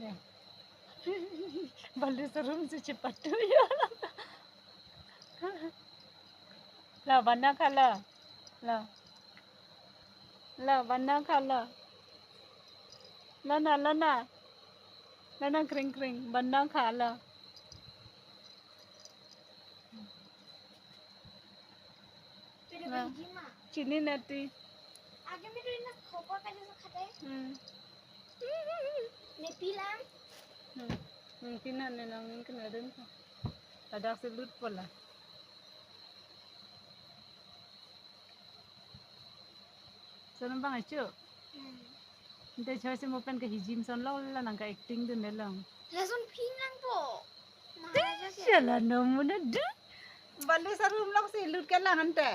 Ya. Balu serum si cepat tu ya. Lah banyak kala. Lah. Lah banyak kala. Lana lana. Lana kering kering banyak kala. Lah. Cini nanti. आगे में तो इतना खोपा का जैसा खाता है ने पिलाम Mungkin ane lang mungkin ada nih. Ada selut pula. Sana bang acu. Inte cewek sih mau pen ke hijim son lah nangka acting tuh nelang. लहसुन फिंगlang po महाराजा के Jalan nomu nade. Balu sarum lang si lut ke lang ante.